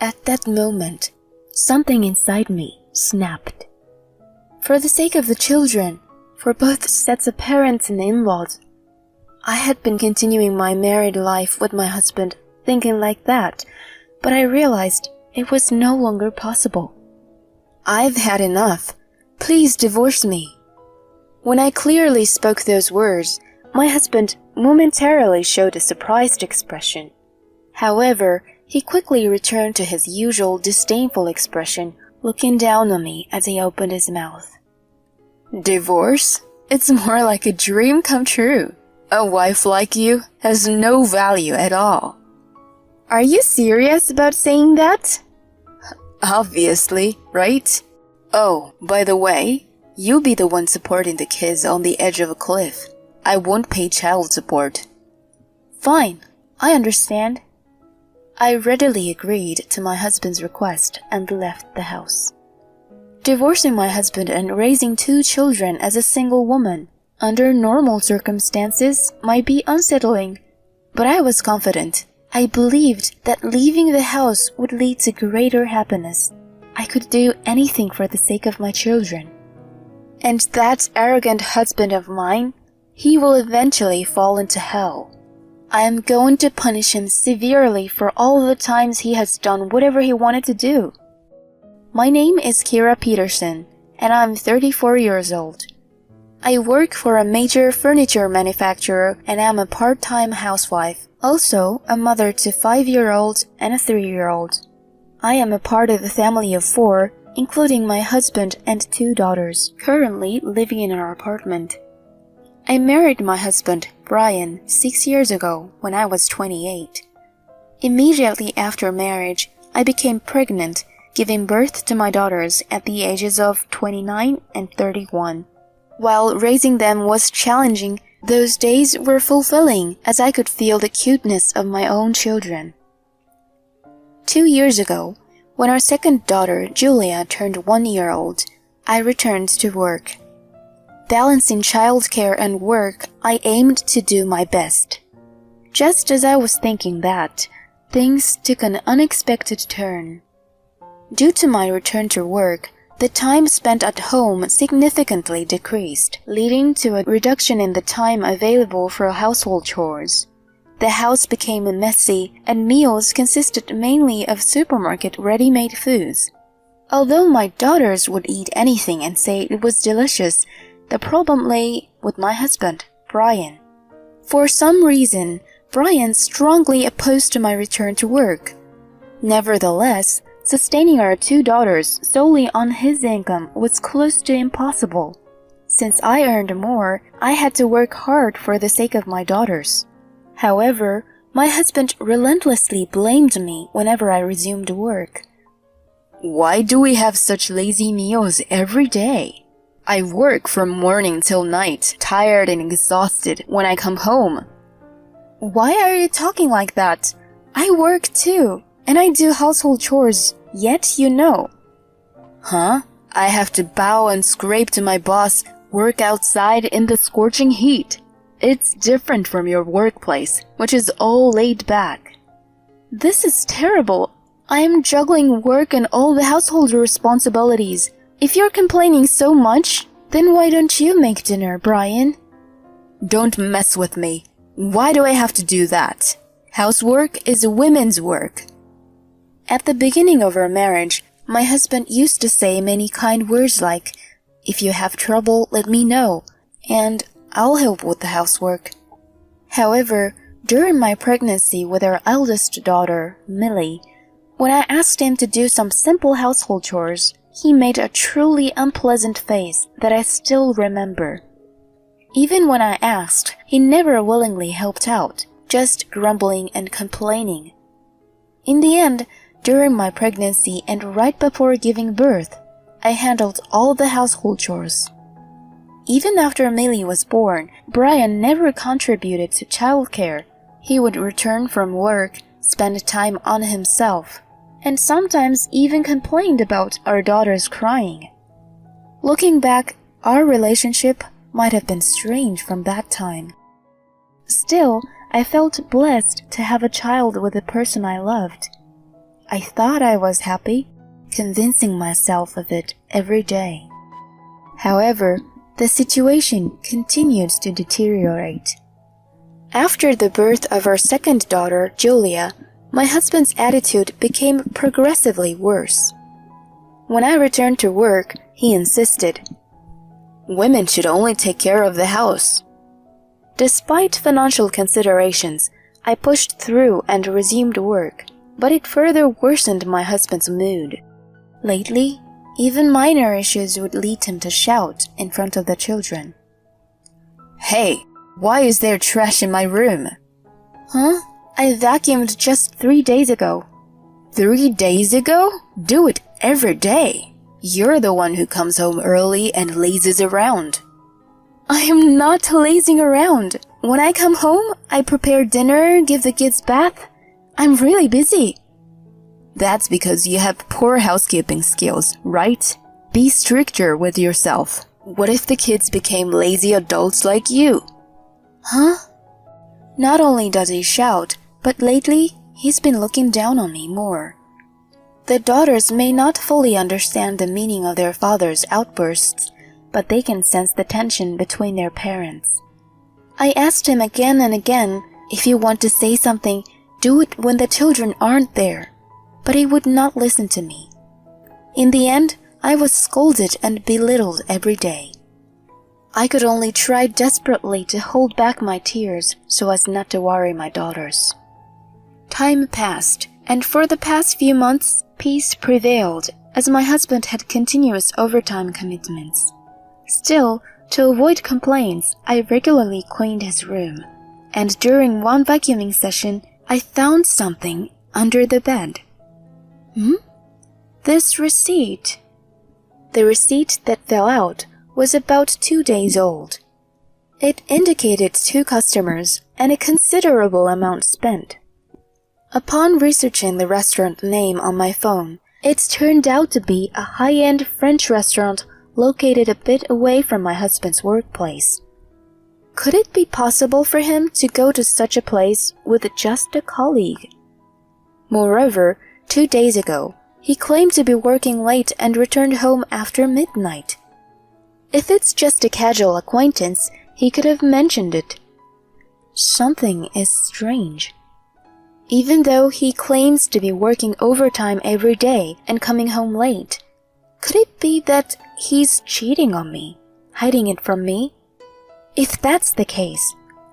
At that moment, something inside me snapped. For the sake of the children, for both sets of parents and in-laws, I had been continuing my married life with my husband, thinking like that, but I realized it was no longer possible. I've had enough. Please divorce me. When I clearly spoke those words, my husband momentarily showed a surprised expression. However, he quickly returned to his usual disdainful expression, looking down on me as he opened his mouth. Divorce? It's more like a dream come true. A wife like you has no value at all. Are you serious about saying that? Obviously, right? Oh, by the way, you'll be the one supporting the kids on the edge of a cliff. I won't pay child support. Fine, I understand. I readily agreed to my husband's request and left the house. Divorcing my husband and raising 2 children as a single woman, under normal circumstances, might be unsettling, but I was confident. I believed that leaving the house would lead to greater happiness. I could do anything for the sake of my children. And that arrogant husband of mine, he will eventually fall into hell. I am going to punish him severely for all the times he has done whatever he wanted to do. My name is Kira Peterson, and I'm 34 years old. I work for a major furniture manufacturer and am a part-time housewife, also a mother to a 5-year-old and a 3-year-old. I am a part of a family of 4, including my husband and 2 daughters, currently living in our apartment. I married my husband, Brian, 6 years ago when I was 28. Immediately after marriage, I became pregnant, giving birth to my daughters at the ages of 29 and 31. While raising them was challenging, those days were fulfilling as I could feel the cuteness of my own children. 2 years ago, when our second daughter, Julia, turned 1 year old, I returned to work. Balancing childcare and work, I aimed to do my best. Just as I was thinking that, things took an unexpected turn. Due to my return to work, the time spent at home significantly decreased, leading to a reduction in the time available for household chores. The house became messy, and meals consisted mainly of supermarket ready-made foods. Although my daughters would eat anything and say it was delicious, the problem lay with my husband, Brian. For some reason, Brian strongly opposed to my return to work. Nevertheless, sustaining our 2 daughters solely on his income was close to impossible. Since I earned more, I had to work hard for the sake of my daughters. However, my husband relentlessly blamed me whenever I resumed work. Why do we have such lazy meals every day? I work from morning till night, tired and exhausted when I come home. Why are you talking like that? I work too, and I do household chores, yet you know. Huh? I have to bow and scrape to my boss, work outside in the scorching heat. It's different from your workplace, which is all laid back. This is terrible. I am juggling work and all the household responsibilities. If you're complaining so much, then why don't you make dinner, Brian? Don't mess with me. Why do I have to do that? Housework is women's work. At the beginning of our marriage, my husband used to say many kind words like, "If you have trouble, let me know," and "I'll help with the housework." However, during my pregnancy with our eldest daughter, Millie, when I asked him to do some simple household chores, he made a truly unpleasant face that I still remember. Even when I asked, he never willingly helped out, just grumbling and complaining. In the end, during my pregnancy and right before giving birth, I handled all the household chores. Even after Millie was born, Brian never contributed to childcare. He would return from work, spend time on himself, and sometimes even complained about our daughters crying. Looking back, our relationship might have been strange from that time. Still, I felt blessed to have a child with the person I loved. I thought I was happy, convincing myself of it every day. However, the situation continued to deteriorate. After the birth of our second daughter, Julia, my husband's attitude became progressively worse. When I returned to work, he insisted, "Women should only take care of the house." Despite financial considerations, I pushed through and resumed work, but it further worsened my husband's mood. Lately, even minor issues would lead him to shout in front of the children. "Hey, why is there trash in my room?" "Huh? I vacuumed just 3 days ago." 3 days ago? Do it every day. You're the one who comes home early and lazes around. I am not lazing around. When I come home, I prepare dinner, give the kids bath. I'm really busy. That's because you have poor housekeeping skills, right? Be stricter with yourself. What if the kids became lazy adults like you? Huh? Not only does he shout, but lately he's been looking down on me more. The daughters may not fully understand the meaning of their father's outbursts, but they can sense the tension between their parents. I asked him again and again, if you want to say something, do it when the children aren't there, but he would not listen to me. In the end, I was scolded and belittled every day. I could only try desperately to hold back my tears so as not to worry my daughters. Time passed, and for the past few months, peace prevailed as my husband had continuous overtime commitments. Still, to avoid complaints, I regularly cleaned his room, and during one vacuuming session, I found something under the bed. This receipt. The receipt that fell out was about 2 days old. It indicated 2 customers and a considerable amount spent. Upon researching the restaurant name on my phone, it turned out to be a high-end French restaurant located a bit away from my husband's workplace. Could it be possible for him to go to such a place with just a colleague? Moreover, 2 days ago, he claimed to be working late and returned home after midnight. If it's just a casual acquaintance, he could have mentioned it. Something is strange. Even though he claims to be working overtime every day and coming home late, could it be that he's cheating on me, hiding it from me? If that's the case,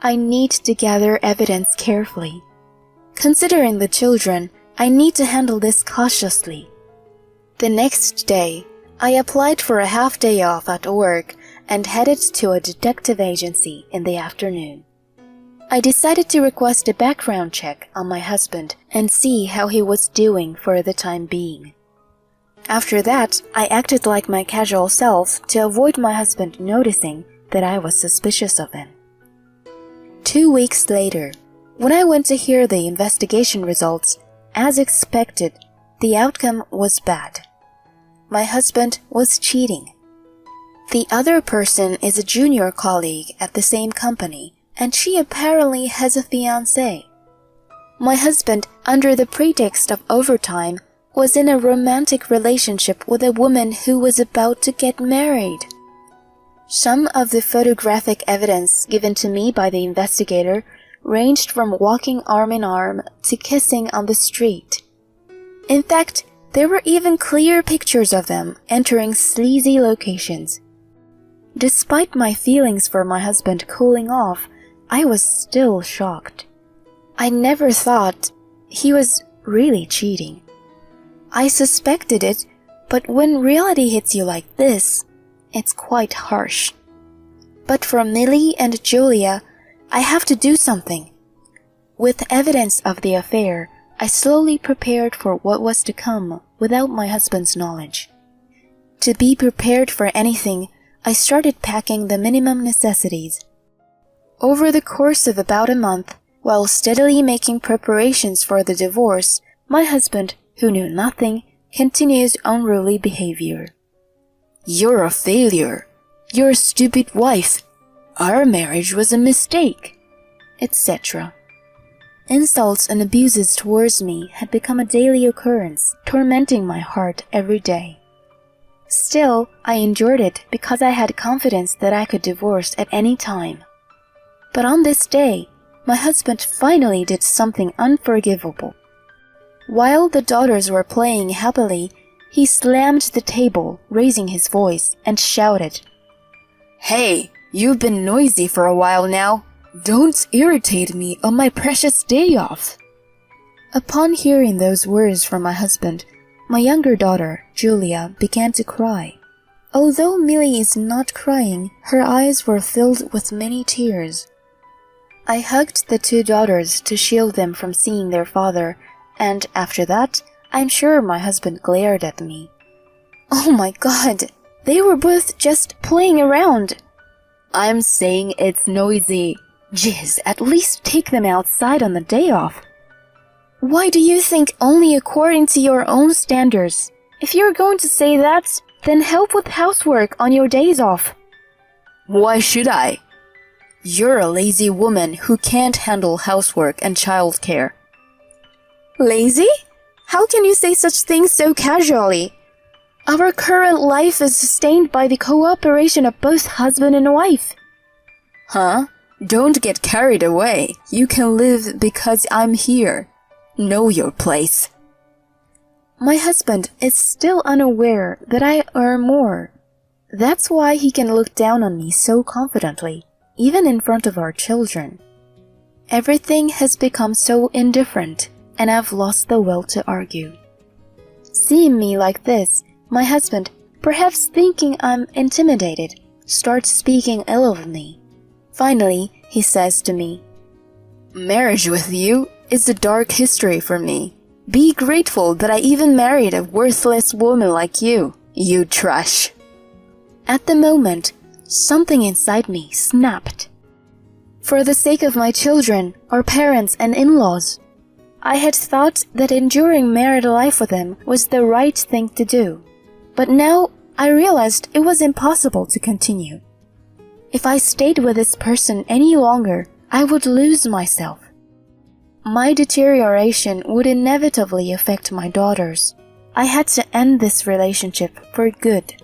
I need to gather evidence carefully. Considering the children, I need to handle this cautiously. The next day, I applied for a half-day off at work and headed to a detective agency in the afternoon. I decided to request a background check on my husband and see how he was doing for the time being. After that, I acted like my casual self to avoid my husband noticing that I was suspicious of him. 2 weeks later, when I went to hear the investigation results, as expected, the outcome was bad. My husband was cheating. The other person is a junior colleague at the same company, and she apparently has a fiancé. My husband, under the pretext of overtime, was in a romantic relationship with a woman who was about to get married. Some of the photographic evidence given to me by the investigator ranged from walking arm in arm to kissing on the street. In fact, there were even clear pictures of them entering sleazy locations. Despite my feelings for my husband cooling off, I was still shocked. I never thought he was really cheating. I suspected it, but when reality hits you like this, it's quite harsh. But for Millie and Julia, I have to do something. With evidence of the affair, I slowly prepared for what was to come without my husband's knowledge. To be prepared for anything, I started packing the minimum necessities. Over the course of about a month, while steadily making preparations for the divorce, my husband, who knew nothing, continued unruly behavior. "You're a failure. You're a stupid wife. Our marriage was a mistake," etc. Insults and abuses towards me had become a daily occurrence, tormenting my heart every day. Still, I endured it because I had confidence that I could divorce at any time. But on this day, my husband finally did something unforgivable. While the daughters were playing happily, he slammed the table, raising his voice, and shouted, "Hey, you've been noisy for a while now. Don't irritate me on my precious day off." Upon hearing those words from my husband, my younger daughter, Julia, began to cry. Although Millie is not crying, her eyes were filled with many tears. I hugged the two daughters to shield them from seeing their father, and after that, I'm sure my husband glared at me. Oh my God, they were both just playing around. I'm saying it's noisy. Jizz, at least take them outside on the day off. Why do you think only according to your own standards? If you're going to say that, then help with housework on your days off. Why should I? You're a lazy woman who can't handle housework and childcare. Lazy? How can you say such things so casually? Our current life is sustained by the cooperation of both husband and wife. Huh? Don't get carried away. You can live because I'm here. Know your place. My husband is still unaware that I earn more. That's why he can look down on me so confidently, even in front of our children. Everything has become so indifferent, and I've lost the will to argue. Seeing me like this, my husband, perhaps thinking I'm intimidated, starts speaking ill of me. Finally, he says to me, "Marriage with you is a dark history for me. Be grateful that I even married a worthless woman like you, you trash." At the moment, something inside me snapped. For the sake of my children, our parents and in-laws, I had thought that enduring married life with them was the right thing to do. But now I realized it was impossible to continue. If I stayed with this person any longer, I would lose myself. My deterioration would inevitably affect my daughters. I had to end this relationship for good.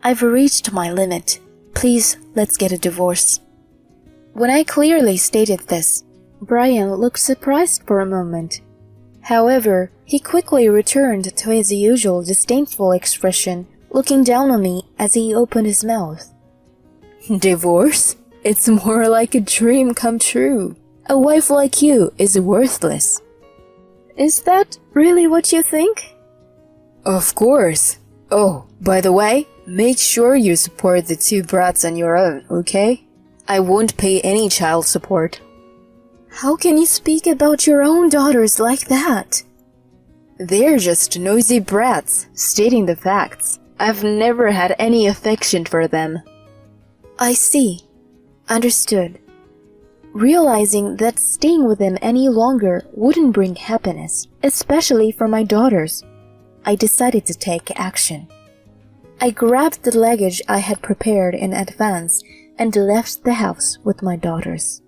I've reached my limit. Please, let's get a divorce. When I clearly stated this, Brian looked surprised for a moment. However, he quickly returned to his usual disdainful expression, looking down on me as he opened his mouth. Divorce? It's more like a dream come true. A wife like you is worthless. Is that really what you think? Of course. Oh, by the way, make sure you support the two brats on your own, okay? I won't pay any child support. How can you speak about your own daughters like that? They're just noisy brats, stating the facts. I've never had any affection for them. I see. Understood. Realizing that staying with them any longer wouldn't bring happiness, especially for my daughters, I decided to take action. I grabbed the luggage I had prepared in advance and left the house with my daughters.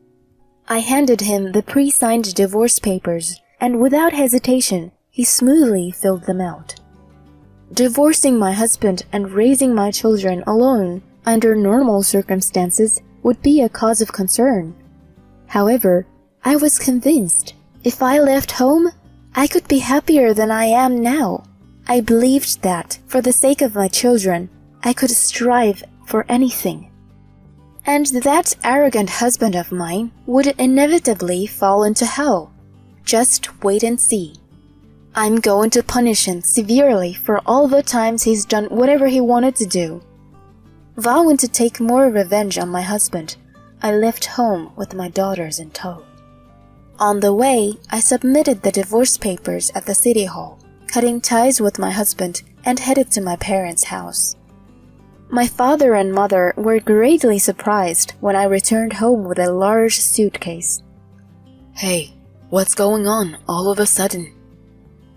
I handed him the pre-signed divorce papers, and without hesitation, he smoothly filled them out. Divorcing my husband and raising my children alone under normal circumstances would be a cause of concern. However, I was convinced if I left home, I could be happier than I am now. I believed that, for the sake of my children, I could strive for anything. And that arrogant husband of mine would inevitably fall into hell. Just wait and see. I'm going to punish him severely for all the times he's done whatever he wanted to do. Vowing to take more revenge on my husband, I left home with my daughters in tow. On the way, I submitted the divorce papers at the city hall, cutting ties with my husband, and headed to my parents' house. My father and mother were greatly surprised when I returned home with a large suitcase. Hey, what's going on all of a sudden?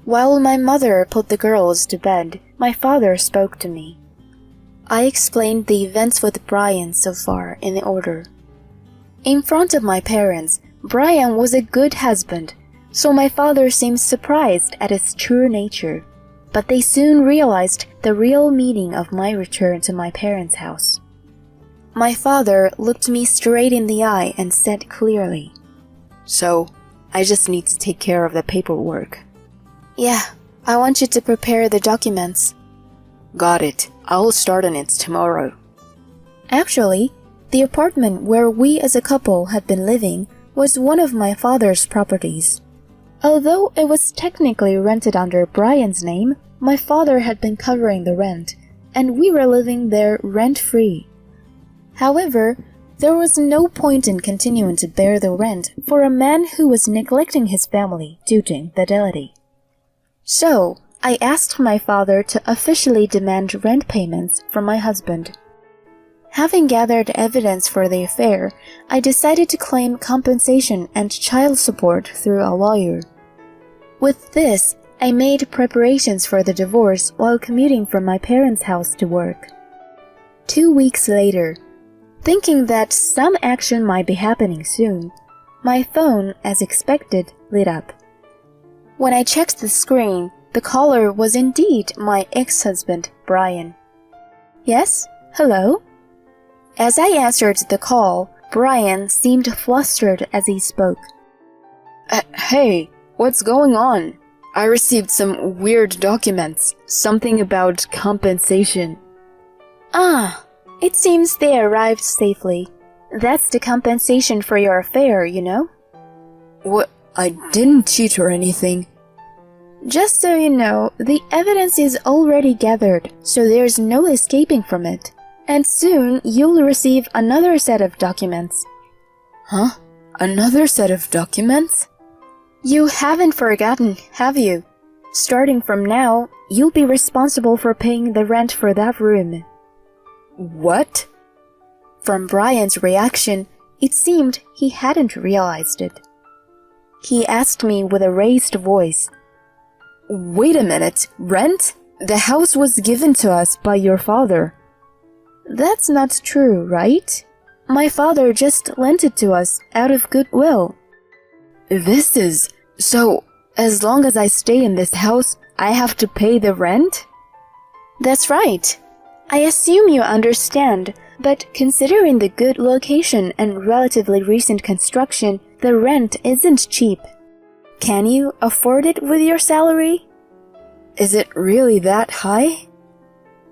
While my mother put the girls to bed, my father spoke to me. I explained the events with Brian so far in order. In front of my parents, Brian was a good husband, so my father seemed surprised at his true nature. But they soon realized the real meaning of my return to my parents' house. My father looked me straight in the eye and said clearly, "So, I just need to take care of the paperwork." "Yeah, I want you to prepare the documents." "Got it. I'll start on it tomorrow." Actually, the apartment where we as a couple had been living was one of my father's properties. Although it was technically rented under Brian's name, my father had been covering the rent, and we were living there rent-free. However, there was no point in continuing to bear the rent for a man who was neglecting his family due to infidelity. So, I asked my father to officially demand rent payments from my husband. Having gathered evidence for the affair, I decided to claim compensation and child support through a lawyer. With this, I made preparations for the divorce while commuting from my parents' house to work. 2 weeks later, thinking that some action might be happening soon, my phone, as expected, lit up. When I checked the screen, the caller was indeed my ex-husband, Brian. "Yes? Hello?" As I answered the call, Brian seemed flustered as he spoke. Hey, what's going on? I received some weird documents, something about compensation." "Ah, it seems they arrived safely. That's the compensation for your affair, you know." "What? I didn't cheat or anything." "Just so you know, the evidence is already gathered, so there's no escaping from it. And soon you'll receive another set of documents." "Huh? Another set of documents?" "You haven't forgotten, have you? Starting from now, you'll be responsible for paying the rent for that room." "What?" From Brian's reaction, it seemed he hadn't realized it. He asked me with a raised voice, "Wait a minute, rent? The house was given to us by your father." "That's not true, right? My father just lent it to us out of goodwill." So, as long as I stay in this house, I have to pay the rent?" "That's right. I assume you understand, but considering the good location and relatively recent construction, the rent isn't cheap. Can you afford it with your salary?" "Is it really that high?"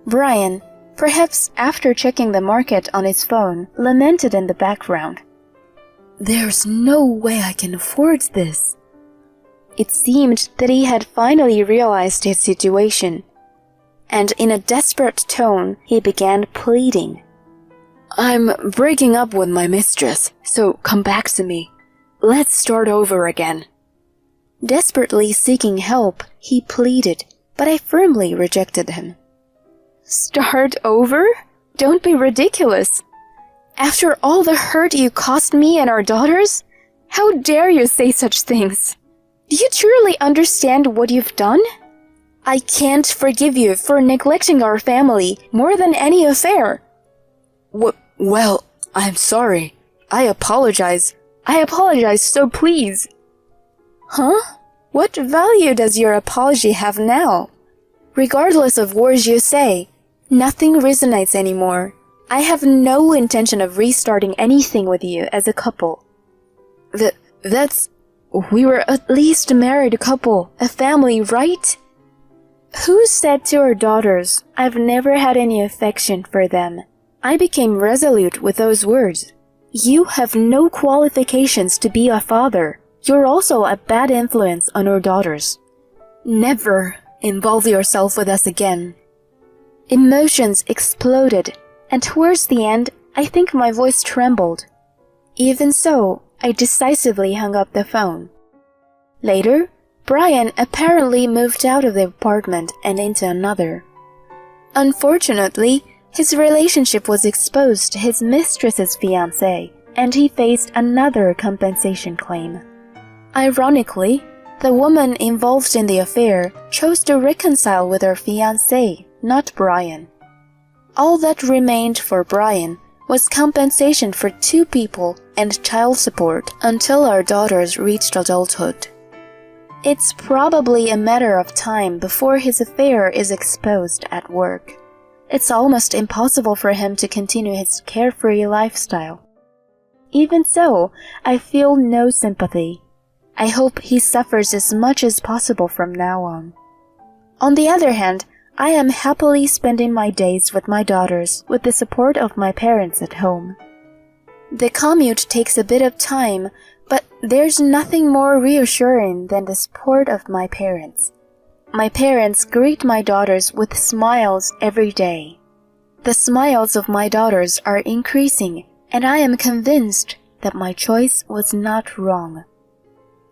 Brian, perhaps after checking the market on his phone, lamented in the background. "There's no way I can afford this." It seemed that he had finally realized his situation, and in a desperate tone, he began pleading. "I'm breaking up with my mistress, so come back to me. Let's start over again." Desperately seeking help, he pleaded, but I firmly rejected him. "Start over? Don't be ridiculous. After all the hurt you caused me and our daughters? How dare you say such things? Do you truly understand what you've done? I can't forgive you for neglecting our family more than any affair." Well, I'm sorry. I apologize, so please." "Huh? What value does your apology have now? Regardless of words you say, nothing resonates anymore. I have no intention of restarting anything with you as a couple." We were at least a married couple, a family, right?" "Who said to our daughters, I've never had any affection for them?" I became resolute with those words. "You have no qualifications to be a father. You're also a bad influence on our daughters. Never involve yourself with us again." Emotions exploded, and towards the end, I think my voice trembled. Even so, I decisively hung up the phone. Later, Brian apparently moved out of the apartment and into another. Unfortunately, his relationship was exposed to his mistress's fiancé, and he faced another compensation claim. Ironically, the woman involved in the affair chose to reconcile with her fiancé, not Brian. All that remained for Brian was compensation for 2 people and child support until our daughters reached adulthood. It's probably a matter of time before his affair is exposed at work. It's almost impossible for him to continue his carefree lifestyle. Even so, I feel no sympathy. I hope he suffers as much as possible from now on. On the other hand, I am happily spending my days with my daughters with the support of my parents at home. The commute takes a bit of time, but there's nothing more reassuring than the support of my parents. My parents greet my daughters with smiles every day. The smiles of my daughters are increasing, and I am convinced that my choice was not wrong.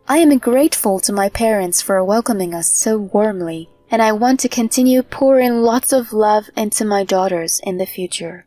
I am grateful to my parents for welcoming us so warmly, and I want to continue pouring lots of love into my daughters in the future.